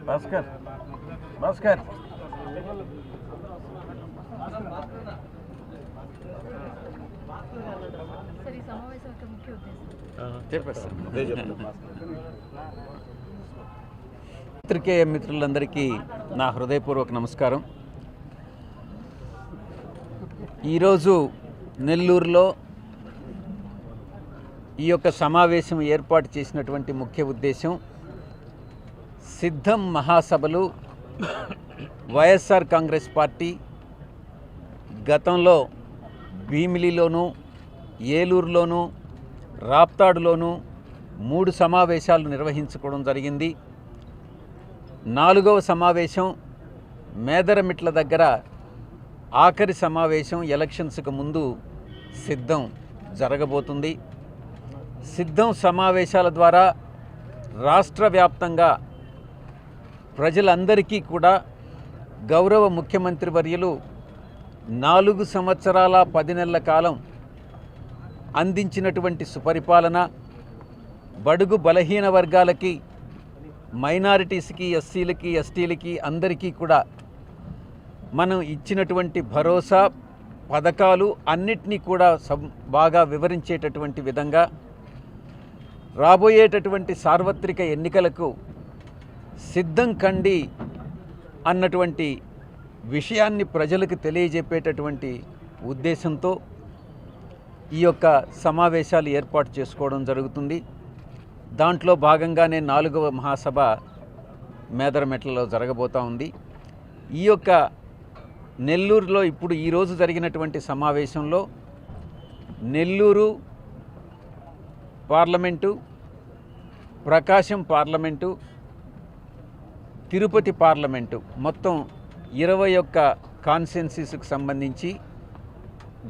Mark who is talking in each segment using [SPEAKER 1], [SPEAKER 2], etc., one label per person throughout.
[SPEAKER 1] భాస్కర్ భాస్కర్ పత్రికేయ మిత్రులందరికీ నా హృదయపూర్వక నమస్కారం. ఈరోజు నెల్లూరులో ఈ యొక్క సమావేశం ఏర్పాటు చేసినటువంటి ముఖ్య ఉద్దేశం సిద్ధం మహాసభలు వైఎస్ఆర్ కాంగ్రెస్ పార్టీ గతంలో భీమిలిలోనూ ఏలూరులోనూ రాప్తాడులోనూ 3 సమావేశాలు నిర్వహించుకోవడం జరిగింది. 4వ సమావేశం మేదరమిట్ల దగ్గర ఆఖరి సమావేశం ఎలక్షన్స్కు ముందు సిద్ధం జరగబోతుంది. సిద్ధం సమావేశాల ద్వారా రాష్ట్ర వ్యాప్తంగా ప్రజలందరికీ కూడా గౌరవ ముఖ్యమంత్రి వర్యులు 4 సంవత్సరాల 10 నెలల కాలం అందించినటువంటి సుపరిపాలన, బడుగు బలహీన వర్గాలకి, మైనారిటీస్కి, ఎస్సీలకి, ఎస్టీలకి అందరికీ కూడా మనం ఇచ్చినటువంటి భరోసా పథకాలు అన్నిటినీ కూడా బాగా వివరించేటటువంటి విధంగా రాబోయేటటువంటి సార్వత్రిక ఎన్నికలకు సిద్ధం కండి అన్నటువంటి విషయాన్ని ప్రజలకు తెలియజెప్పేటటువంటి ఉద్దేశంతో ఈ యొక్క సమావేశాలు ఏర్పాటు చేసుకోవడం జరుగుతుంది. దాంట్లో భాగంగానే 4వ మహాసభ మేదరమెట్లలో జరగబోతూ ఉంది. ఈ యొక్క నెల్లూరులో ఇప్పుడు ఈరోజు జరిగినటువంటి సమావేశంలో నెల్లూరు పార్లమెంటు, ప్రకాశం పార్లమెంటు, తిరుపతి పార్లమెంటు మొత్తం 21 కాన్స్టిట్యున్సీస్కి సంబంధించి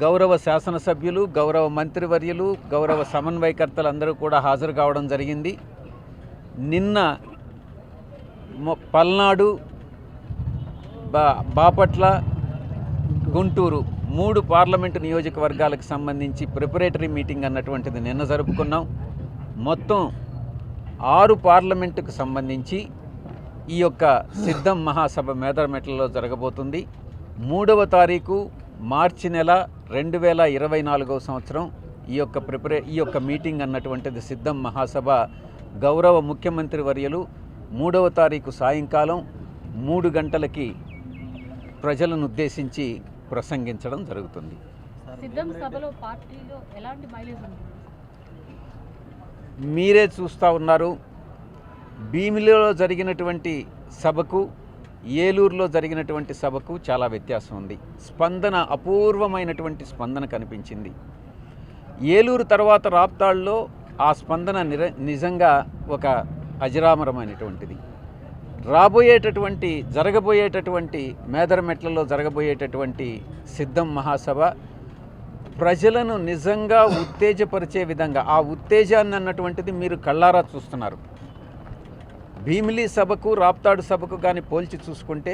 [SPEAKER 1] గౌరవ శాసనసభ్యులు, గౌరవ మంత్రివర్యులు, గౌరవ సమన్వయకర్తలు అందరూ కూడా హాజరు కావడం జరిగింది. నిన్న పల్నాడు, బాపట్ల, గుంటూరు 3 పార్లమెంటు నియోజకవర్గాలకు సంబంధించి ప్రిపరేటరీ మీటింగ్ అన్నటువంటిది నిన్న జరుపుకున్నాం. మొత్తం 6 పార్లమెంటుకు సంబంధించి ఈ యొక్క సిద్ధం మహాసభ మేదరమెట్లలో జరగబోతుంది. 3వ తారీఖు మార్చి నెల 2024వ సంవత్సరం ఈ యొక్క మీటింగ్ అన్నటువంటిది సిద్ధం మహాసభ గౌరవ ముఖ్యమంత్రి వర్యులు 3వ తారీఖు సాయంకాలం 3 గంటలకి ప్రజలను ఉద్దేశించి ప్రసంగించడం జరుగుతుంది.
[SPEAKER 2] సిద్ధం సభలో పార్టీలో ఎలాంటి మైలేజ్ ఉంది?
[SPEAKER 1] మీరే చూస్తూ ఉన్నారు. భీమిలిలో జరిగినటువంటి సభకు, ఏలూరులో జరిగినటువంటి సభకు చాలా వ్యత్యాసం ఉంది. స్పందన, అపూర్వమైనటువంటి స్పందన కనిపించింది. ఏలూరు తర్వాత రాప్తాడులో ఆ స్పందన నిజంగా ఒక అజరామరమైనటువంటిది. జరగబోయేటటువంటి మేదరమెట్లలో జరగబోయేటటువంటి సిద్ధం మహాసభ ప్రజలను నిజంగా ఉత్తేజపరిచే విధంగా, ఆ ఉత్తేజాన్ని అన్నటువంటిది మీరు కళ్ళారా చూస్తున్నారు. భీమిలి సభకు, రాప్తాడు సభకు కానీ పోల్చి చూసుకుంటే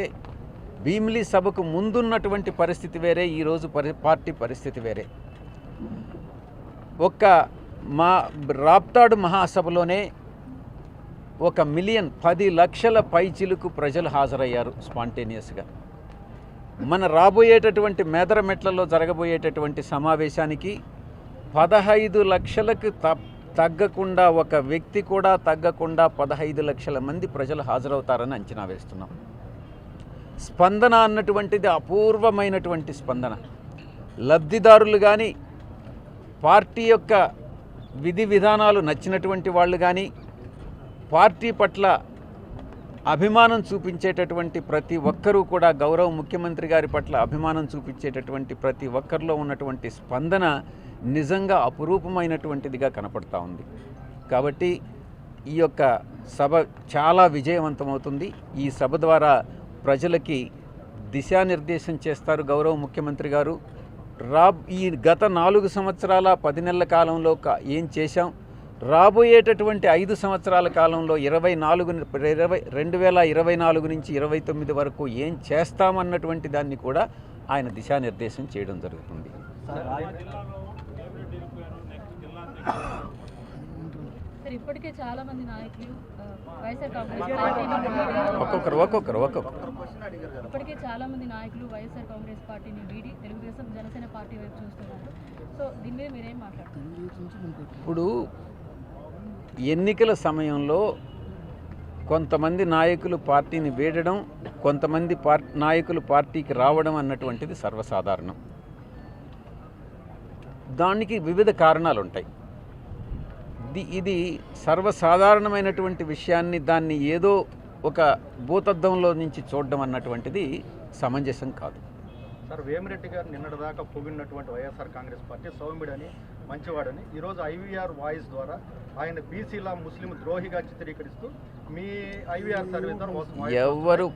[SPEAKER 1] భీమిలి సభకు ముందున్నటువంటి పరిస్థితి వేరే, ఈరోజు పార్టీ పరిస్థితి వేరే. రాప్తాడు మహాసభలోనే 1,10,00,000 పైచిలుకు ప్రజలు హాజరయ్యారు స్పాంటేనియస్గా. మన రాబోయేటటువంటి మేదరమెట్లలో జరగబోయేటటువంటి సమావేశానికి 15 లక్షలకు తగ్గకుండా, ఒక వ్యక్తి కూడా తగ్గకుండా 15 లక్షల మంది ప్రజలు హాజరవుతారని అంచనా వేస్తున్నాం. స్పందన అన్నటువంటిది అపూర్వమైనటువంటి స్పందన. లబ్ధిదారులు కానీ, పార్టీ యొక్క విధి విధానాలు నచ్చినటువంటి వాళ్ళు కానీ, పార్టీ పట్ల అభిమానం చూపించేటటువంటి ప్రతి ఒక్కరూ కూడా, గౌరవ ముఖ్యమంత్రి గారి పట్ల అభిమానం చూపించేటటువంటి ప్రతి ఒక్కరిలో ఉన్నటువంటి స్పందన నిజంగా అపురూపమైనటువంటిదిగా కనపడతా ఉంది. కాబట్టి ఈ యొక్క సభ చాలా విజయవంతమవుతుంది. ఈ సభ ద్వారా ప్రజలకి దిశానిర్దేశం చేస్తారు గౌరవ ముఖ్యమంత్రి గారు. ఈ గత 4 సంవత్సరాల 10 నెలల కాలంలో ఏం చేశాం, రాబోయేటటువంటి 5 సంవత్సరాల కాలంలో 2024 నుంచి 29 వరకు ఏం చేస్తామన్నటువంటి దాన్ని కూడా ఆయన దిశానిర్దేశం చేయడం జరుగుతుంది.
[SPEAKER 2] సార్ ఇప్పటికే చాలా మంది నాయకులు వైఎస్ఆర్ కాంగ్రెస్ పార్టీని
[SPEAKER 1] ఒక్కొక్కరు
[SPEAKER 2] ఇప్పటికే చాలా మంది నాయకులు వైఎస్ఆర్ కాంగ్రెస్ పార్టీని వీడి తెలుగుదేశం జనసేన పార్టీ వైపు చూస్తున్నారు. సో దీని మీద మీరేం మాట్లాడుతున్నారు?
[SPEAKER 1] ఇప్పుడు ఎన్నికల సమయంలో కొంతమంది నాయకులు పార్టీని వీడడం, కొంతమంది నాయకులు పార్టీకి రావడం అన్నటువంటిది సర్వసాధారణం. దానికి వివిధ కారణాలు ఉంటాయి. ఇది సర్వసాధారణమైనటువంటి విషయాన్ని దాన్ని ఏదో ఒక భూతద్దంలో నుంచి చూడడం అన్నటువంటిది సమంజసం కాదు.
[SPEAKER 3] సార్, వేమిరెడ్డి గారు నిన్నటిదాకా పొగిడినటువంటి వైఎస్ఆర్ కాంగ్రెస్ పార్టీ సౌమ్యుడని, మంచివాడని, ఈరోజు ఐవీఆర్ వాయిస్ ద్వారా ఆయన బీసీల ముస్లిం ద్రోహిగా చిత్రీకరిస్తూ మీ ఐవీఆర్ సర్వే ద్వారా
[SPEAKER 1] ఎవరు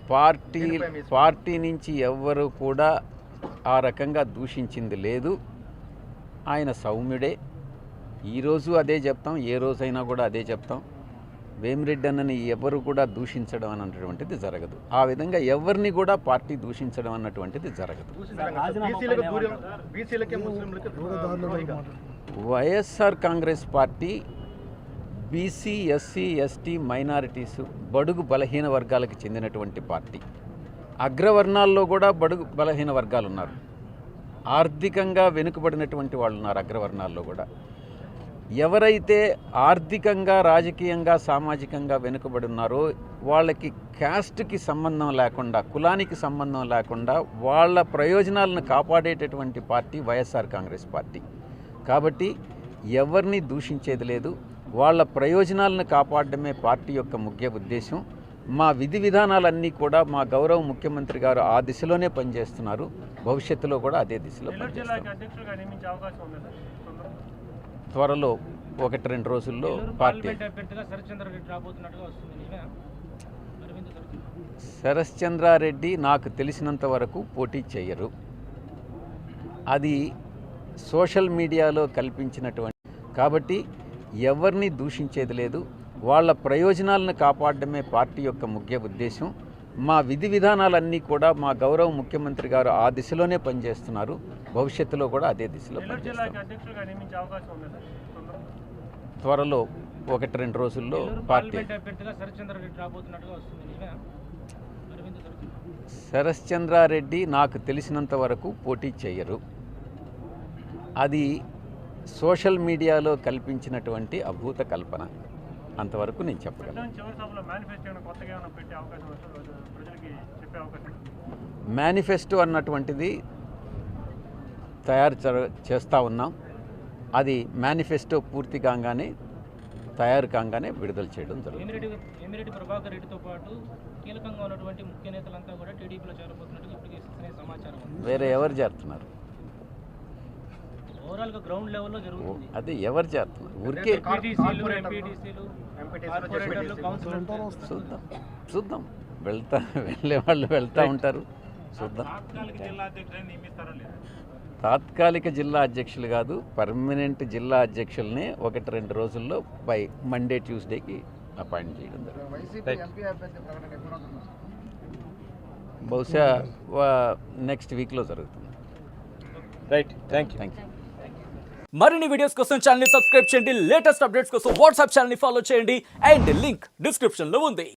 [SPEAKER 1] పార్టీ నుంచి ఎవ్వరు కూడా ఆ రకంగా దూషించింది లేదు. ఆయన సౌమ్యుడే. ఈరోజు అదే చెప్తాం, ఏ రోజైనా కూడా అదే చెప్తాం. వేమిరెడ్డి అన్నని ఎవరు కూడా దూషించడం అన్నటువంటిది జరగదు. ఆ విధంగా ఎవరిని కూడా పార్టీ దూషించడం అన్నటువంటిది జరగదు. YSR Congress party BC, SC, ST, minorities, బడుగు బలహీన వర్గాలకు చెందినటువంటి పార్టీ. అగ్రవర్ణాల్లో కూడా బడుగు బలహీన వర్గాలు ఉన్నారు. ఆర్థికంగా వెనుకబడినటువంటి వాళ్ళు ఉన్నారు అగ్రవర్ణాల్లో కూడా. ఎవరైతే ఆర్థికంగా, రాజకీయంగా, సామాజికంగా వెనుకబడి ఉన్నారో వాళ్ళకి క్యాస్ట్కి సంబంధం లేకుండా, కులానికి సంబంధం లేకుండా వాళ్ళ ప్రయోజనాలను కాపాడేటటువంటి పార్టీ వైఎస్ఆర్ కాంగ్రెస్ పార్టీ. కాబట్టి ఎవరిని దూషించేది లేదు. వాళ్ళ ప్రయోజనాలను కాపాడడమే పార్టీ యొక్క ముఖ్య ఉద్దేశం. మా విధి విధానాలన్నీ కూడా మా గౌరవ ముఖ్యమంత్రి గారు ఆ దిశలోనే పనిచేస్తున్నారు. భవిష్యత్తులో కూడా అదే దిశలో పనిచేస్తారు. త్వరలో 1-2 రోజుల్లో పార్టీ శరశ్చంద్రారెడ్డి నాకు తెలిసినంత వరకు పోటీ చేయరు. అది సోషల్ మీడియాలో కల్పించినటువంటి, కాబట్టి ఎవరిని దూషించేది లేదు. వాళ్ళ ప్రయోజనాలను కాపాడడమే పార్టీ యొక్క ముఖ్య ఉద్దేశం. మా విధి విధానాలన్నీ కూడా మా గౌరవ ముఖ్యమంత్రి గారు ఆ దిశలోనే పనిచేస్తున్నారు. భవిష్యత్తులో కూడా అదే దిశలో పనిచేస్తారు. త్వరలో 1-2 రోజుల్లో పార్టీ శరశ్చంద్రారెడ్డి నాకు తెలిసినంత వరకు పోటీ చేయరు. అది సోషల్ మీడియాలో కల్పించినటువంటి అభూత కల్పన. అంతవరకు నేను చెప్పగలను. మేనిఫెస్టో అన్నటువంటిది తయారు చేస్తూ ఉన్నాం. అది మేనిఫెస్టో పూర్తి కాగానే, తయారు కాగానే విడుదల చేయడం జరుగుతుంది.
[SPEAKER 4] వేమిరెడ్డి ప్రభాకర్ రెడ్డితో పాటు కీలకంగా ఉన్నటువంటి ముఖ్య నేతలంతా కూడా టీడీపీలో చేరబోతున్నట్టు ఇప్పటికే సమాచారం.
[SPEAKER 1] వేరే ఎవరు చేరుతున్నారు?
[SPEAKER 4] ఓవరాల్గా గ్రౌండ్ లెవెల్లో జరుగుతుంది.
[SPEAKER 1] అదే ఎవరు చేరుతున్నారు? ఊరికే చూద్దాం. వెళ్ళే వాళ్ళు వెళ్తూ ఉంటారు. చూద్దాం. తాత్కాలిక జిల్లా అధ్యక్షులు కాదు, పర్మనెంట్ జిల్లా అధ్యక్షుల్ని 1-2 రోజుల్లో బై మండే, ట్యూస్డేకి అపాయింట్ చేయడం జరుగుతుంది. బహుశా నెక్స్ట్ వీక్లో జరుగుతుంది.
[SPEAKER 5] Right, thank you.
[SPEAKER 6] మరిన్ని వీడియోస్ కోసం ఛానల్ ని సబ్స్క్రైబ్ చేయండి. లేటెస్ట్ అప్డేట్స్ కోసం వాట్సాప్ ఛానల్ ని ఫాలో చేయండి. అండ్ లింక్ డిస్క్రిప్షన్ లో ఉంది.